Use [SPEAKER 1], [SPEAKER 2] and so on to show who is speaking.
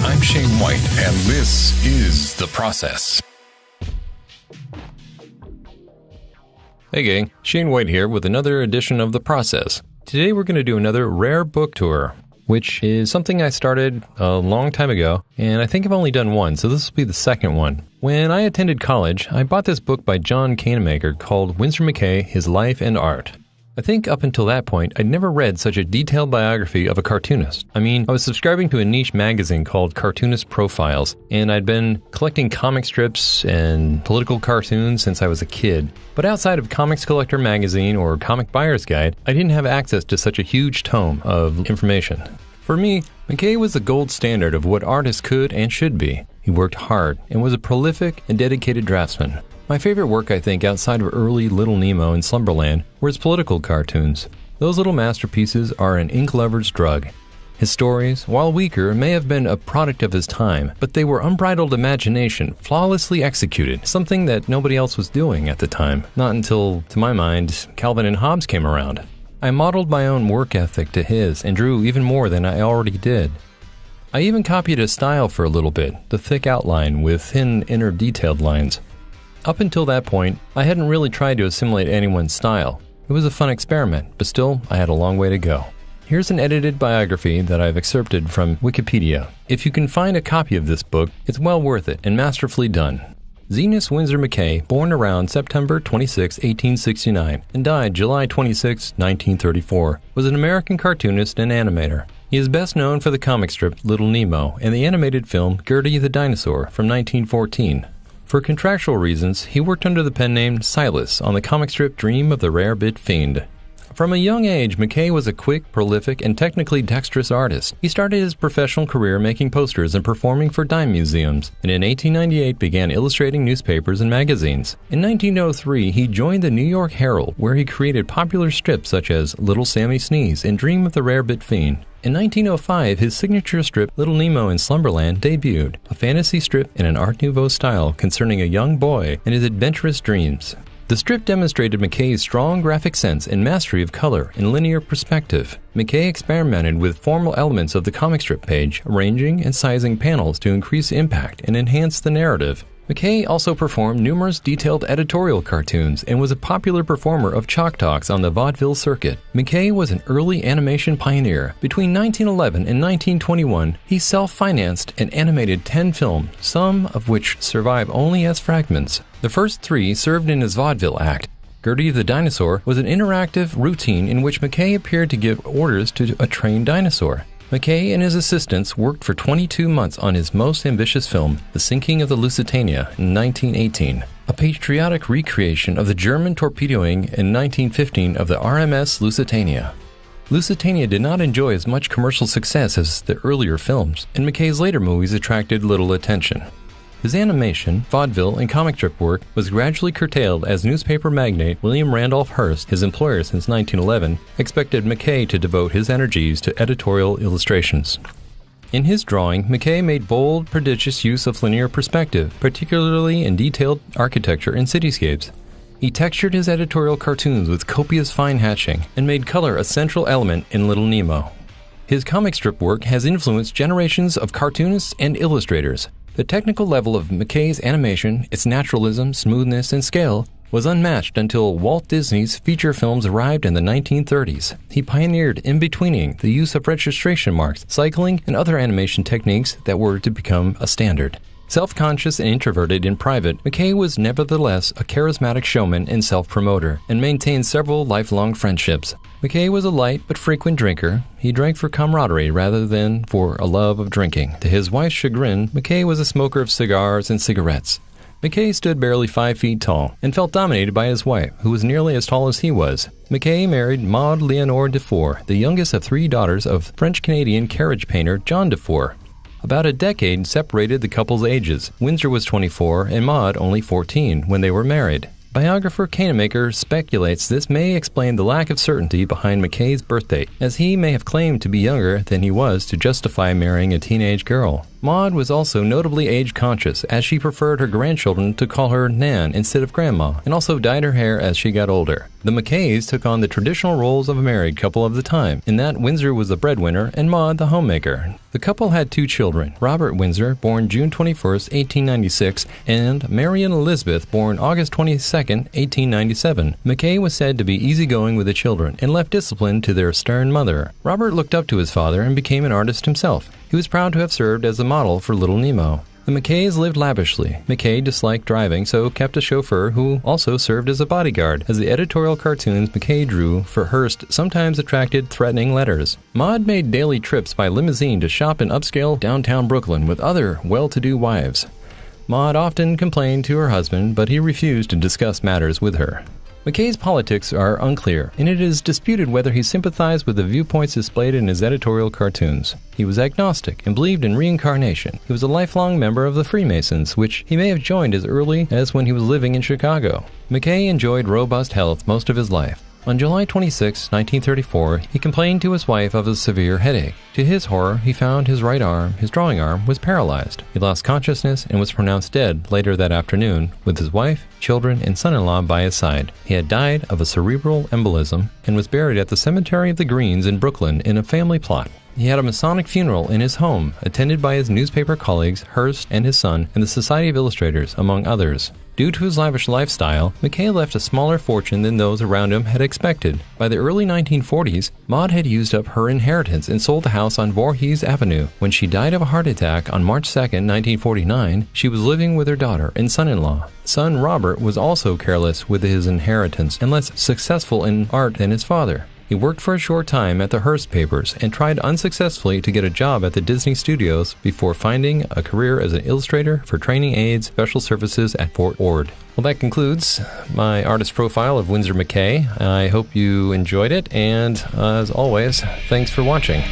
[SPEAKER 1] I'm Shane White, and this is The Process.
[SPEAKER 2] Hey gang, Shane White here with another edition of The Process. Today we're going to do another rare book tour, which is something I started a long time ago, and I think I've only done one, so this will be the second one. When I attended college, I bought this book by John Canemaker called Winsor McCay, His Life and Art. I think up until that point, I'd never read such a detailed biography of a cartoonist. I was subscribing to a niche magazine called Cartoonist Profiles, and I'd been collecting comic strips and political cartoons since I was a kid. But outside of Comics Collector Magazine or Comic Buyer's Guide, I didn't have access to such a huge tome of information. For me, McCay was the gold standard of what artists could and should be. He worked hard and was a prolific and dedicated draftsman. My favorite work, I think, outside of early Little Nemo and Slumberland, were his political cartoons. Those little masterpieces are an ink lover's drug. His stories, while weaker, may have been a product of his time, but they were unbridled imagination, flawlessly executed, something that nobody else was doing at the time, not until, to my mind, Calvin and Hobbes came around. I modeled my own work ethic to his and drew even more than I already did. I even copied his style for a little bit, the thick outline with thin inner detailed lines. Up until that point, I hadn't really tried to assimilate anyone's style. It was a fun experiment, but still, I had a long way to go. Here's an edited biography that I've excerpted from Wikipedia. If you can find a copy of this book, it's well worth it and masterfully done. Zenas Winsor McCay, born around September 26, 1869, and died July 26, 1934, was an American cartoonist and animator. He is best known for the comic strip Little Nemo and the animated film Gertie the Dinosaur from 1914. For contractual reasons, he worked under the pen name Silas on the comic strip Dream of the Rarebit Fiend. From a young age, McCay was a quick, prolific, and technically dexterous artist. He started his professional career making posters and performing for dime museums, and in 1898 began illustrating newspapers and magazines. In 1903, he joined the New York Herald, where he created popular strips such as Little Sammy Sneeze and Dream of the Rarebit Fiend. In 1905, his signature strip Little Nemo in Slumberland debuted, a fantasy strip in an Art Nouveau style concerning a young boy and his adventurous dreams. The strip demonstrated McCay's strong graphic sense and mastery of color and linear perspective. McCay experimented with formal elements of the comic strip page, arranging and sizing panels to increase impact and enhance the narrative. McCay also performed numerous detailed editorial cartoons and was a popular performer of chalk talks on the vaudeville circuit. McCay was an early animation pioneer. Between 1911 and 1921, he self-financed and animated 10 films, some of which survive only as fragments. The first 3 served in his vaudeville act. Gertie the Dinosaur was an interactive routine in which McCay appeared to give orders to a trained dinosaur. McCay and his assistants worked for 22 months on his most ambitious film, The Sinking of the Lusitania, in 1918, a patriotic recreation of the German torpedoing in 1915 of the RMS Lusitania. Lusitania did not enjoy as much commercial success as the earlier films, and McCay's later movies attracted little attention. His animation, vaudeville, and comic strip work was gradually curtailed as newspaper magnate William Randolph Hearst, his employer since 1911, expected McCay to devote his energies to editorial illustrations. In his drawing, McCay made bold, prodigious use of linear perspective, particularly in detailed architecture and cityscapes. He textured his editorial cartoons with copious fine hatching and made color a central element in Little Nemo. His comic strip work has influenced generations of cartoonists and illustrators. The technical level of McCay's animation, its naturalism, smoothness, and scale, was unmatched until Walt Disney's feature films arrived in the 1930s. He pioneered in-betweening, the use of registration marks, cycling, and other animation techniques that were to become a standard. Self-conscious and introverted in private, McCay was nevertheless a charismatic showman and self-promoter, and maintained several lifelong friendships. McCay was a light but frequent drinker. He drank for camaraderie rather than for a love of drinking. To his wife's chagrin, McCay was a smoker of cigars and cigarettes. McCay stood barely 5 feet tall and felt dominated by his wife, who was nearly as tall as he was. McCay married Maud Leonore Dufour, the youngest of 3 daughters of French-Canadian carriage painter John Dufour. About a decade separated the couple's ages. Winsor was 24 and Maud only 14 when they were married. Biographer Canemaker speculates this may explain the lack of certainty behind McCay's birth date, as he may have claimed to be younger than he was to justify marrying a teenage girl. Maud was also notably age-conscious, as she preferred her grandchildren to call her Nan instead of Grandma, and also dyed her hair as she got older. The McCays took on the traditional roles of a married couple of the time, in that Winsor was the breadwinner and Maud the homemaker. The couple had 2 children, Robert Winsor, born June 21, 1896, and Marian Elizabeth, born August 22, 1897. McCay was said to be easygoing with the children and left discipline to their stern mother. Robert looked up to his father and became an artist himself. He was proud to have served as a model for Little Nemo. The McCays lived lavishly. McCay disliked driving, so kept a chauffeur who also served as a bodyguard, as the editorial cartoons McCay drew for Hearst sometimes attracted threatening letters. Maud made daily trips by limousine to shop in upscale downtown Brooklyn with other well-to-do wives. Maud often complained to her husband, but he refused to discuss matters with her. McCay's politics are unclear, and it is disputed whether he sympathized with the viewpoints displayed in his editorial cartoons. He was agnostic and believed in reincarnation. He was a lifelong member of the Freemasons, which he may have joined as early as when he was living in Chicago. McCay enjoyed robust health most of his life. On July 26, 1934, he complained to his wife of a severe headache. To his horror, he found his right arm, his drawing arm, was paralyzed. He lost consciousness and was pronounced dead later that afternoon, with his wife, children, and son-in-law by his side. He had died of a cerebral embolism and was buried at the Cemetery of the Greens in Brooklyn in a family plot. He had a Masonic funeral in his home, attended by his newspaper colleagues, Hearst and his son, and the Society of Illustrators, among others. Due to his lavish lifestyle, McCay left a smaller fortune than those around him had expected. By the early 1940s, Maud had used up her inheritance and sold the house on Voorhees Avenue. When she died of a heart attack on March 2, 1949, she was living with her daughter and son-in-law. Son Robert was also careless with his inheritance and less successful in art than his father. He worked for a short time at the Hearst papers and tried unsuccessfully to get a job at the Disney Studios before finding a career as an illustrator for training aids special services at Fort Ord. Well, that concludes my artist profile of Winsor McCay. I hope you enjoyed it, and as always, thanks for watching.